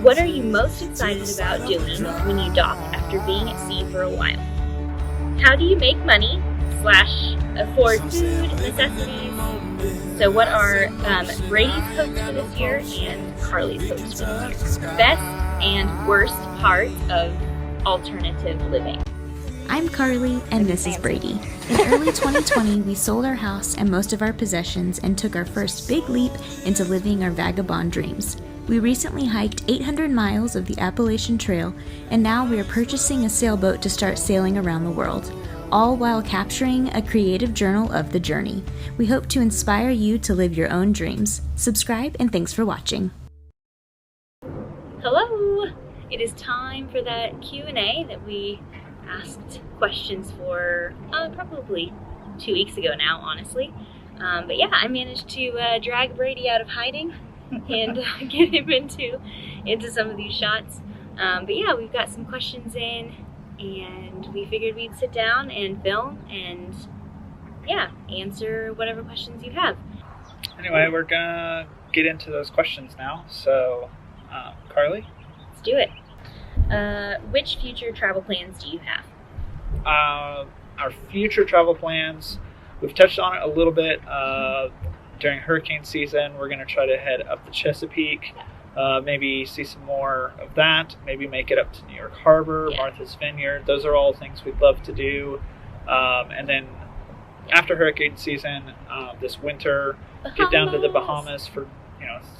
What are you most excited about doing when you dock after being at sea for a while? How do you make money / afford food, necessities? So what are Brady's hopes for this year and Carlie's hopes for this year? Best and worst part of alternative living. I'm Carlie, and this is Brady. In early 2020, we sold our house and most of our possessions and took our first big leap into living our vagabond dreams. We recently hiked 800 miles of the Appalachian Trail, and now we are purchasing a sailboat to start sailing around the world, all while capturing a creative journal of the journey. We hope to inspire you to live your own dreams. Subscribe, and thanks for watching. Hello! It is time for that Q&A that we asked questions for probably 2 weeks ago now, honestly. But yeah, I managed to drag Brady out of hiding and get him into some of these shots. But yeah, we've got some questions in, and we figured we'd sit down and film and yeah, answer whatever questions you have. Anyway, we're gonna get into those questions now. So, Carlie? Let's do it. Which future travel plans do you have? Our future travel plans, we've touched on it a little bit. During hurricane season, we're going to try to head up the Chesapeake, maybe see some more of that, maybe make it up to New York Harbor, Martha's Vineyard. Those are all things we'd love to do. And then after hurricane season, this winter, get down to the Bahamas for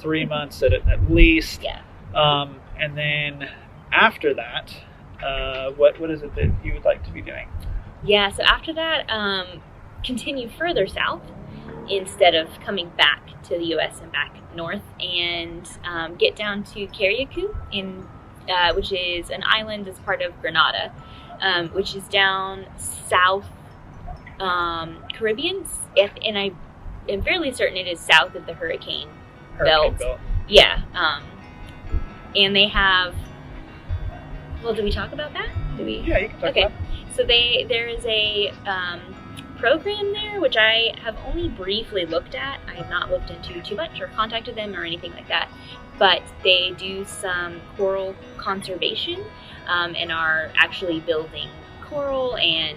3 months at least. Yeah. And then after that, what is it that you would like to be doing? Yeah, so after that, continue further south instead of coming back to the U.S. and back north, and get down to Carriacou, which is an island that's part of Grenada, which is down south Caribbean, and I am fairly certain it is south of the hurricane belt. Yeah, and they have. Well, do we talk about that? Yeah, you can talk about it. So there is a program there, which I have only briefly looked at. I have not looked into too much or contacted them or anything like that. But they do some coral conservation and are actually building coral and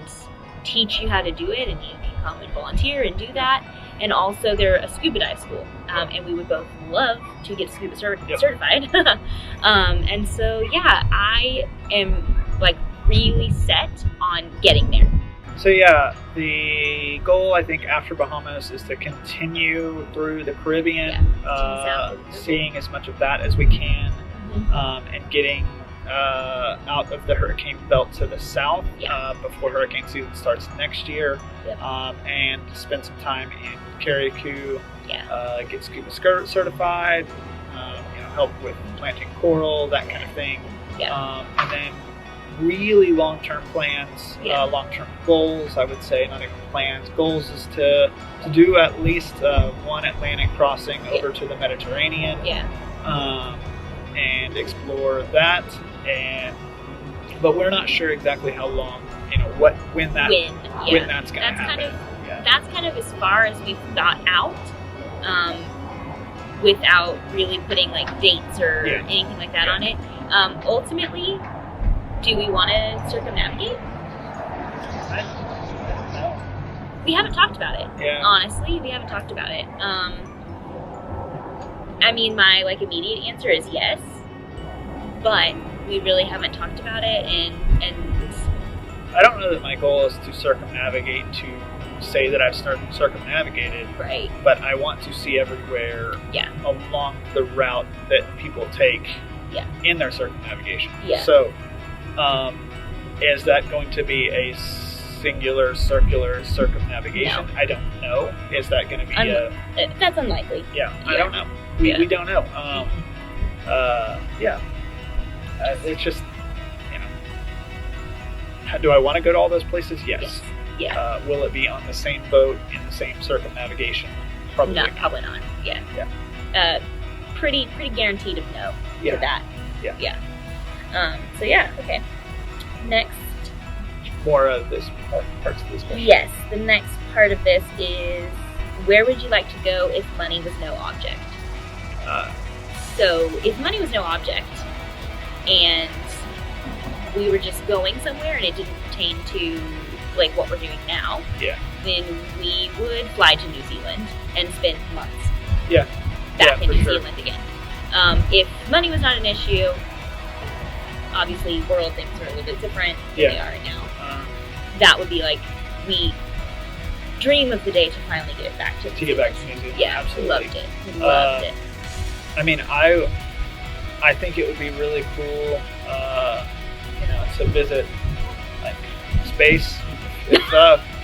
teach you how to do it, and you can come and volunteer and do that. And also they're a scuba dive school, and we would both love to get scuba certified. And so yeah, I am really set on getting there. So yeah, the goal I think after Bahamas is to continue through the Caribbean, seeing as much of that as we can, and getting out of the hurricane belt to the south before hurricane season starts next year, and spend some time in Carriacou, get scuba certified, help with planting coral, that kind of thing, and then really long-term plans, long-term goals, I would say, not even plans. Goals is to do at least one Atlantic crossing over to the Mediterranean, and explore that. But we're not sure exactly how long, when that's going to happen. That's kind of as far as we've thought out, without really putting dates or anything like that on it. Ultimately, do we want to circumnavigate? I don't know. We haven't talked about it. Yeah. Honestly, we haven't talked about it. I mean, my immediate answer is yes, but we really haven't talked about it, and I don't know that my goal is to circumnavigate to say that I've circumnavigated. Right. But I want to see everywhere along the route that people take in their circumnavigation. Yeah. So, is that going to be a singular circular circumnavigation? No. I don't know. Is that going to be that's unlikely. Yeah, I don't know. We don't know. It's just, do I want to go to all those places? Yes. Yeah. Will it be on the same boat in the same circumnavigation? Probably not. Probably not. Yeah. Yeah. Pretty guaranteed of no to that. Yeah. Yeah. So yeah. Okay. Next. More of this parts of this question. Yes. The next part of this is, where would you like to go if money was no object? So if money was no object, and we were just going somewhere and it didn't pertain to like what we're doing now, then we would fly to New Zealand and spend months back in New Zealand again. If money was not an issue, obviously world things are a little bit different than they are right now. That would be like, we dream of the day to finally get it back to New Zealand. Yeah, absolutely. Loved it. I mean, I think it would be really cool, to visit like space. If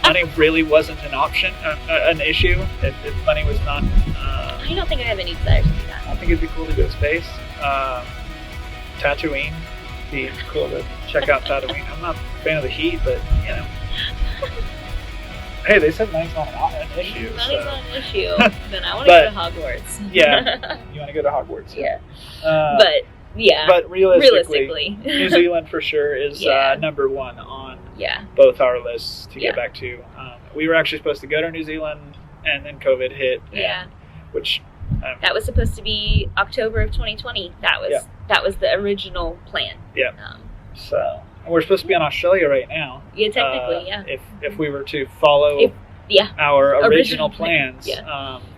money really wasn't an option, an issue, if money was not. I don't think I have any desires to do that. I think it'd be cool to go to space. Tatooine, be cool to check out Tatooine. I'm not a fan of the heat, but hey, they said money's not an issue. Money's not an issue. Then I want to go to Hogwarts. Yeah, you want to go to Hogwarts? Yeah. But realistically, New Zealand for sure is number one on both our lists to get back to. We were actually supposed to go to New Zealand, and then COVID hit. Which that was supposed to be October of 2020. That was the original plan. Yeah. So we're supposed to be in Australia right now. Yeah, technically, If we were to follow our original plans,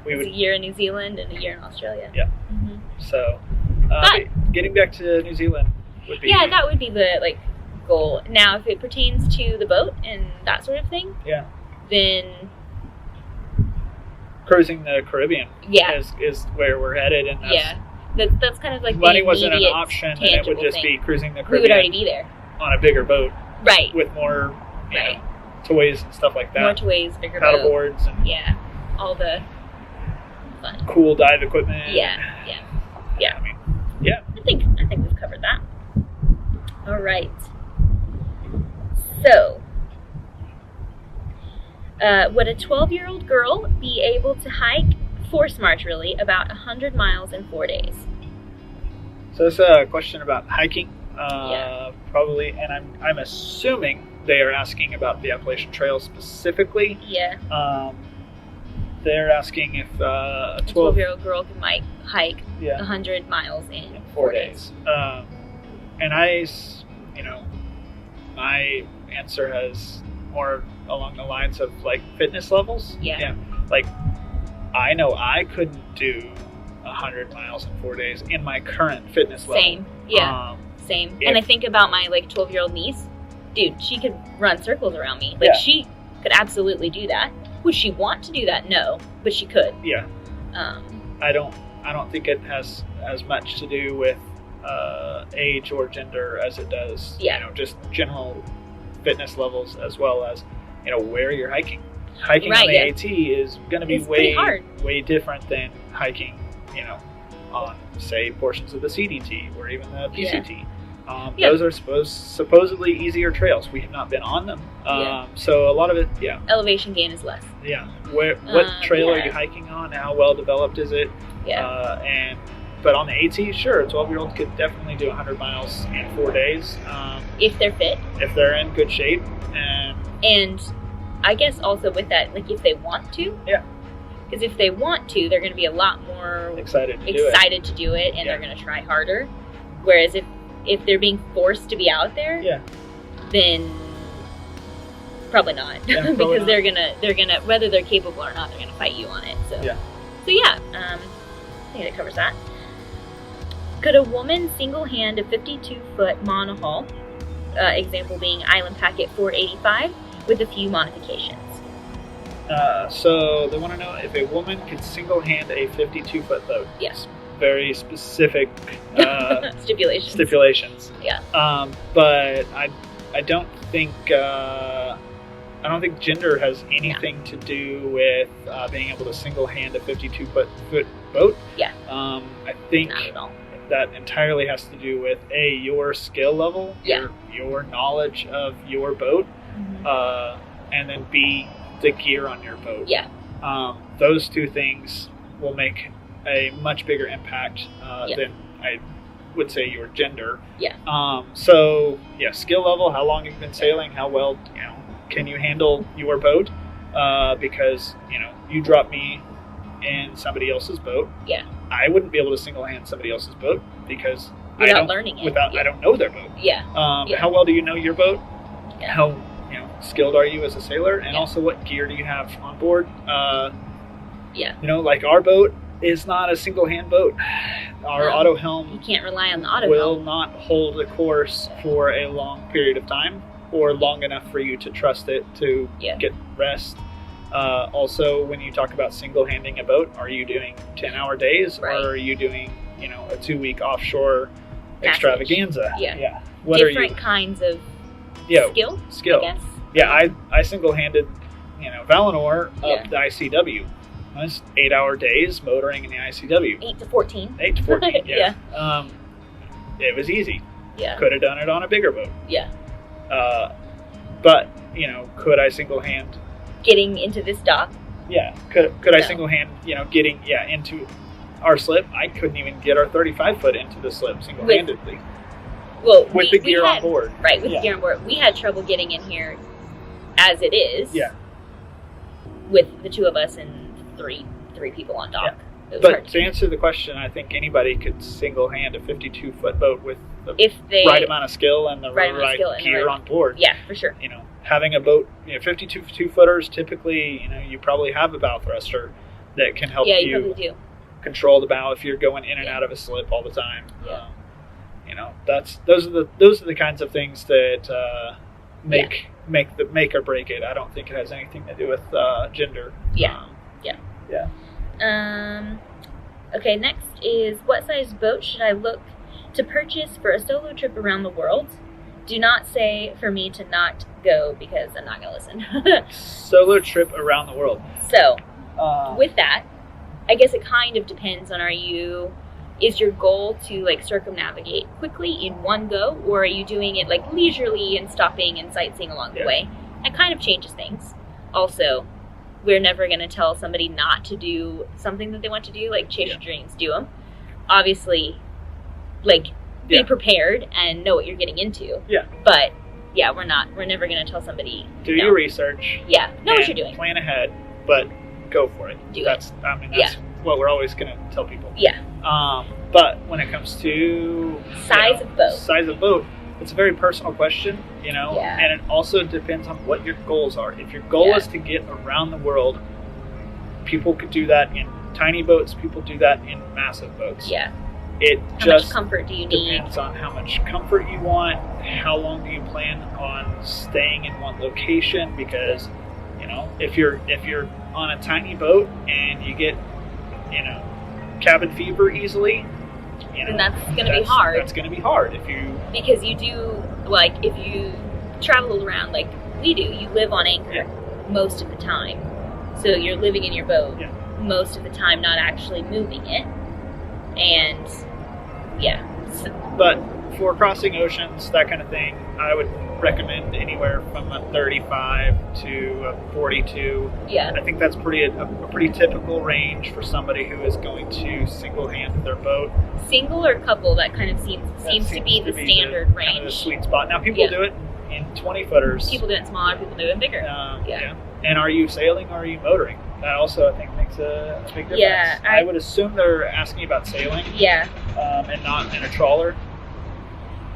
we would. It's a year in New Zealand and a year in Australia. Yeah. Mm-hmm. So, getting back to New Zealand would be. Yeah, that would be the goal. Now, if it pertains to the boat and that sort of thing, then cruising the Caribbean is where we're headed, and that's kind of like money wasn't an option, and it would just be cruising the Caribbean. We would already be there on a bigger boat, right? With more toys and stuff like that. More toys, bigger paddle boards, and all the fun, cool dive equipment. I mean, I think we've covered that. All right. So, would a 12-year-old girl be able to hike, force march really, about 100 miles in 4 days? So it's a question about hiking, probably, and I'm assuming they are asking about the Appalachian Trail specifically. Yeah. They're asking if a 12-year-old girl can hike 100 miles in 4 days. And my answer has more along the lines of fitness levels. Yeah. I know I couldn't do 100 miles in 4 days in my current fitness level. Same. Yeah. Same. And I think about my 12-year-old niece. Dude, she could run circles around me. She could absolutely do that. Would she want to do that? No, but she could. Yeah. I don't think it has as much to do with age or gender as it does, just general fitness levels, as well as, where you're hiking. Hiking on the AT is going to be way different than hiking, on, say, portions of the CDT or even the PCT. Those are supposedly easier trails. We have not been on them. So a lot of it, elevation gain is less. Yeah. What trail are you hiking on? How well developed is it? Yeah. But on the AT, sure, a 12-year-old could definitely do 100 miles in 4 days. If they're fit. If they're in good shape. And I guess also with that, if they want to. Yeah. Because if they want to, they're going to be a lot more excited to do it, and they're going to try harder. Whereas if they're being forced to be out there, then probably not. Because they're gonna whether they're capable or not, they're gonna fight you on it. So I think that covers that. Could a woman single-hand a 52-foot monohull, example being Island Packet 485, with a few modifications? So they want to know if a woman could single-hand a 52-foot boat. Yes. Very specific stipulations. Yeah. But I don't think gender has anything to do with being able to single-hand a 52-foot boat. Yeah. I think not at all. That entirely has to do with your skill level, your knowledge of your boat, and then B, the gear on your boat. Yeah. Those two things will make a much bigger impact than I would say your gender. Yeah. Skill level, how long you've been sailing, how well can you handle your boat? Because you drop me in somebody else's boat. Yeah. I wouldn't be able to single hand somebody else's boat because without learning it. I don't know their boat. Yeah. How well do you know your boat? Yeah. How skilled are you as a sailor? And also, what gear do you have on board? Like our boat is not a single hand boat. Our auto helm, you can't rely on the auto will helm. not hold a course for a long period of time, or long enough for you to trust it to get rest. Also, when you talk about single-handing a boat, are you doing 10-hour days, or are you doing a 2-week offshore extravaganza? Yeah. What different kinds of skill, I guess. Yeah, I single-handed Valinor up the ICW. That's 8-hour days motoring in the ICW. 8 to 14. 8 to 14, yeah. It was easy. Yeah. Could have done it on a bigger boat. Yeah. But, could I single-hand... Getting into this dock? Yeah. Could I single-hand, getting, into our slip? I couldn't even get our 35-foot into the slip single-handedly. With the gear on board. Right, with the gear on board. We had trouble getting in here as it is. Yeah. With the two of us and three people on dock. Yeah. But to answer the question, I think anybody could single-hand a 52-foot boat with the right amount of skill and the right gear on board. Yeah, for sure. Having a boat, 52-footers, typically, you probably have a bow thruster that can help you control the bow if you're going in and out of a slip all the time. Yeah. Those are the kinds of things that make or break it. I don't think it has anything to do with gender. Okay, next is, what size boat should I look to purchase for a solo trip around the world? Do not say for me to not go, because I'm not going to listen. Solo trip around the world. So, with that, I guess it kind of depends on, is your goal to circumnavigate quickly in one go, or are you doing it leisurely and stopping and sightseeing along the way? It kind of changes things. Also, we're never going to tell somebody not to do something that they want to do, chase your dreams, do them. Obviously, be prepared and know what you're getting into. Yeah. But, we're never going to tell somebody. Do your research. Yeah. Know what you're doing. Plan ahead, but go for it. That's what we're always going to tell people. Yeah. But when it comes to size of boat, it's a very personal question, and it also depends on what your goals are. If your goal is to get around the world, people could do that in tiny boats, people do that in massive boats. Yeah. How much comfort do you need? Depends on how much comfort you want, how long do you plan on staying in one location, because, if you're on a tiny boat and you get, cabin fever easily, and that's going to be hard. That's going to be hard because you do, if you travel around like we do, you live on anchor most of the time. So you're living in your boat most of the time, not actually moving it. And but for crossing oceans, that kind of thing, I would recommend anywhere from a 35 to a 42. Yeah. I think that's a pretty typical range for somebody who is going to single-hand their boat. Single or couple, that kind of seems to be the standard range. Kind of the sweet spot. Now, people do it in 20-footers. People do it in smaller, people do it in bigger. And are you sailing or are you motoring? That also, I think, makes a big difference. Yeah, I would assume they're asking about sailing. Yeah. And not in a trawler.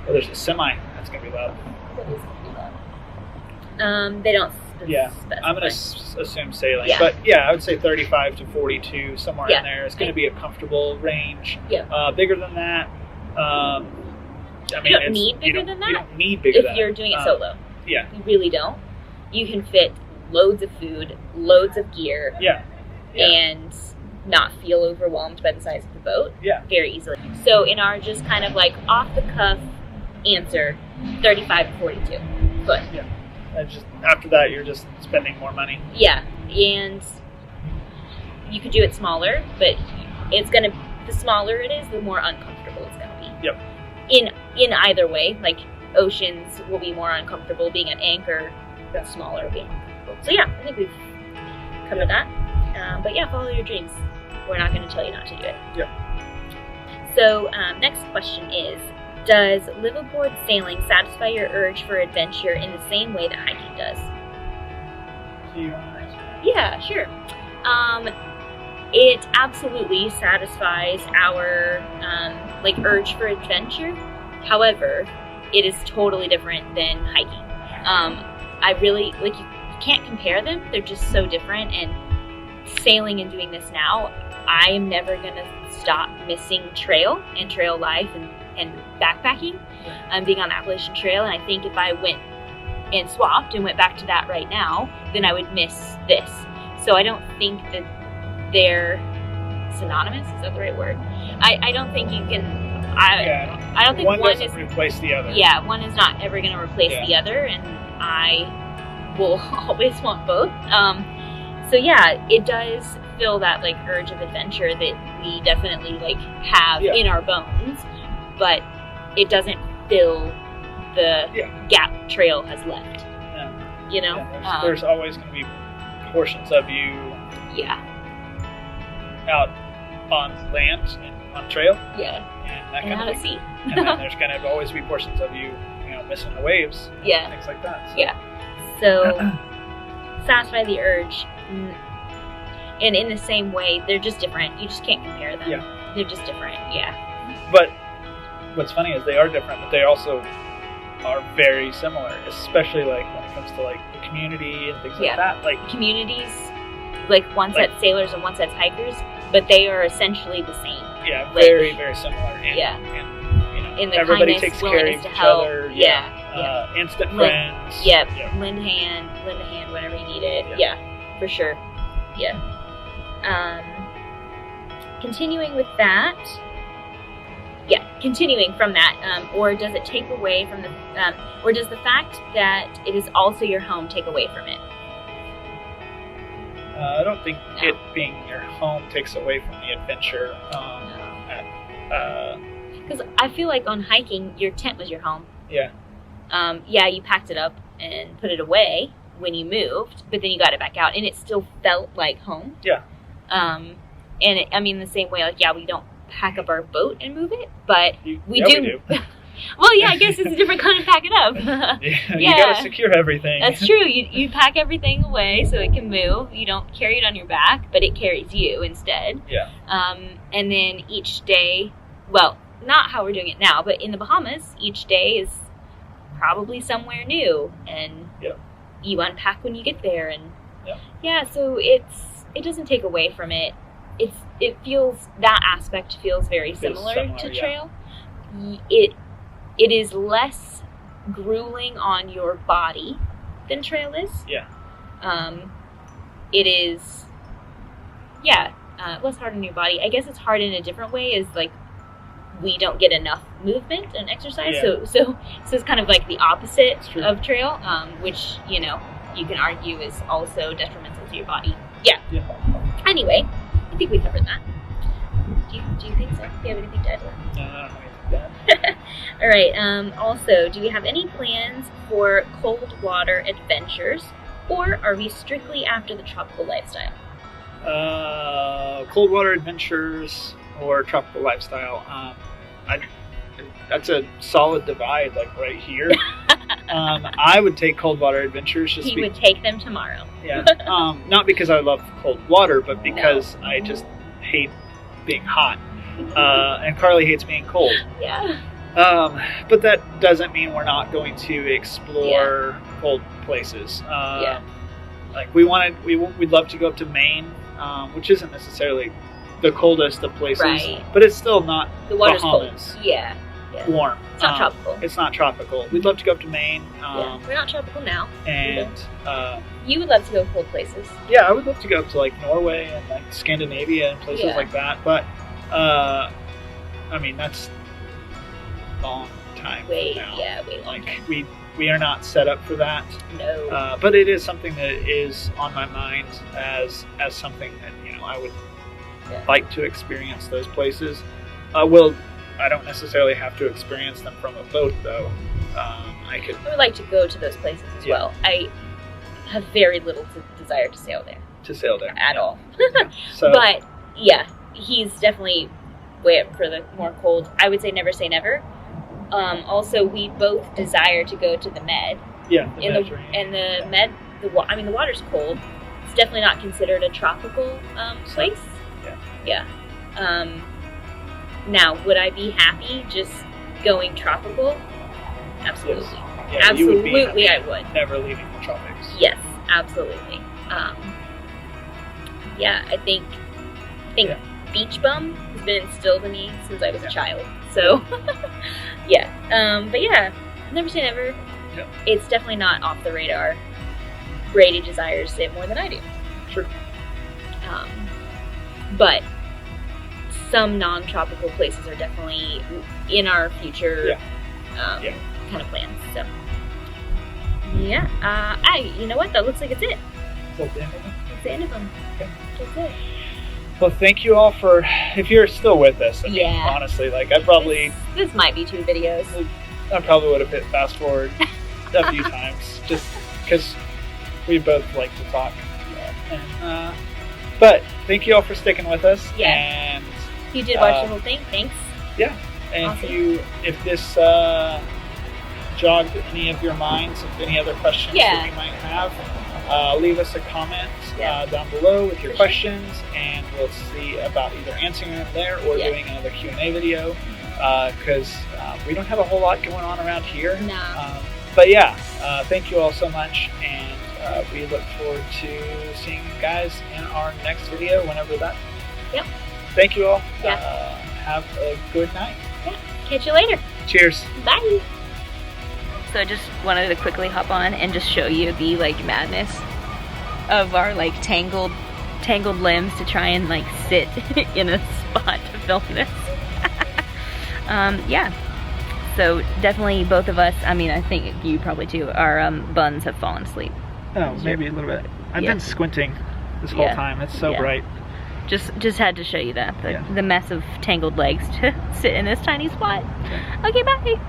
Well, there's a semi. That's going to be loud. They don't specify. I'm going to assume sailing. Yeah. But, I would say 35 to 42, somewhere in there. It's going to be a comfortable range. Yeah. Bigger than that. You don't need bigger than that. You don't need bigger than that. If you're doing it solo. Yeah. You really don't. You can fit loads of food, loads of gear. And not feel overwhelmed by the size of the boat. Very easily. So in our just kind of off the cuff answer, 35 to 42 foot. Yeah. And just after that, you're just spending more money. Yeah. And you could do it smaller, but the smaller it is, the more uncomfortable it's gonna be. Yep. In either way, oceans will be more uncomfortable being an anchor, smaller being uncomfortable. So I think we've covered that. But follow your dreams. We're not going to tell you not to do it. Yeah. So next question is, does liveaboard sailing satisfy your urge for adventure in the same way that hiking does? Do you want to answer? Yeah, sure. It absolutely satisfies our urge for adventure. However, it is totally different than hiking. I really you can't compare them. They're just so different. And sailing and doing this now, I am never gonna stop missing trail and trail life and backpacking. Being on the Appalachian Trail, and I think if I went and swapped and went back to that right now, then I would miss this. So I don't think that they're synonymous. Is that the right word? I don't think you can. I don't think one is doesn't replace the other. Yeah, one is not ever going to replace the other, and I will always want both. So yeah, it does fill that urge of adventure that we definitely have in our bones, but it doesn't fill the gap trail has left. Yeah. You know, there's always going to be portions of you. Yeah. Out on land and on trail. Yeah. And that kind kind of thing. sea. And then there's going to always be portions of you, missing the waves. Yeah. Things like that. So. Yeah. So satisfy the urge. And in the same way, they're just different. You just can't compare them. Yeah. They're just different. Yeah. But what's funny is they are different, but they also are very similar, especially when it comes to the community and things like that. Communities, one set's sailors and one set's hikers, but they are essentially the same. Yeah, very, very similar. And, And in the everybody kindness, takes care willingness of to each help. other. Instant friends. Yep. Lend a hand whenever you need it. Yeah, for sure. Yeah. Continuing with that. Yeah, continuing from that, or does it take away from or does the fact that it is also your home take away from it? I don't think it being your home takes away from the adventure. Because I feel like on hiking, your tent was your home. Yeah. You packed it up and put it away when you moved, but then you got it back out, and it still felt like home. Yeah. And the same way, we don't pack up our boat and move it, but we do. Well, yeah, I guess it's a different kind of pack it up. You gotta secure everything. That's true. You pack everything away so it can move. You don't carry it on your back, but it carries you instead. Yeah. And then each day, well, not how we're doing it now, but in the Bahamas, each day is probably somewhere new, and you unpack when you get there, and so it doesn't take away from it. It feels, that aspect feels very similar to trail. It is less grueling on your body than trail is. Yeah. It is, less hard on your body. I guess it's hard in a different way, is we don't get enough movement and exercise, so it's kind of the opposite of trail, which you can argue is also detrimental to your body. Yeah. Anyway, I think we covered that. Do you think so? Do you have anything to add to that? No, I don't have anything to add. All right. Also, do we have any plans for cold water adventures, or are we strictly after the tropical lifestyle? Cold water adventures or tropical lifestyle. That's a solid divide, right here. I would take cold water adventures. He would take them tomorrow. Yeah. Not because I love cold water, but because I just hate being hot. And Carlie hates being cold. Yeah. But that doesn't mean we're not going to explore cold places. We'd love to go up to Maine, which isn't necessarily the coldest of places, but it's still not the water's Bahamas. Cold. Yeah. Warm. It's not tropical. It's not tropical. We'd love to go up to Maine. We're not tropical now. And you would love to go cold places. Yeah, I would love to go up to Norway and Scandinavia and places like that. But that's a long time now. Yeah, way long. We are not set up for that. No. But it is something that is on my mind as something that I would like to experience those places. I don't necessarily have to experience them from a boat, though. I would like to go to those places as well. I have very little desire to sail there. At all. But, he's definitely way up for the more cold. I would say never. Also, we both desire to go to the Med. Yeah, the Med, the water's cold. It's definitely not considered a tropical place. Yeah. Now, would I be happy just going tropical? Absolutely. Yes. Yeah, Absolutely, I would. Never leaving the tropics. Yes, absolutely. Yeah, I think beach bum has been instilled in me since I was a child. So, yeah. But yeah, never say never. Yep. It's definitely not off the radar. Brady desires it more than I do. Sure. But some non-tropical places are definitely in our future kind of plans. So, yeah. You know what? That looks like it's it. Is that the end of it? That's the end of them. Okay. That's it. Well, thank you all for, if you're still with us. I mean, Yeah. honestly, like, I probably This might be 2 videos. would have hit fast forward a few times, just because we both like to talk. And, but thank you all for sticking with us. Yeah. And You did watch the whole thing. Thanks. yeah. And Awesome. if this jogged any of your minds, if any other questions that you might have, leave us a comment down below with your questions, and we'll see about either answering them there or doing another Q&A video, because we don't have a whole lot going on around here. No. But yeah, thank you all so much, and we look forward to seeing you guys in our next video, whenever that. Yep. Thank you all. Yeah. Have a good night. Yeah. Catch you later. Cheers. Bye. So I just wanted to quickly hop on and just show you the madness of our tangled limbs to try and sit in a spot to film this. Yeah. So definitely both of us, I mean, I think you probably too, our buns have fallen asleep. Oh, maybe a little bit. I've been squinting this whole time. It's so bright. Just had to show you that. The mess of tangled legs to sit in this tiny spot. Okay, bye.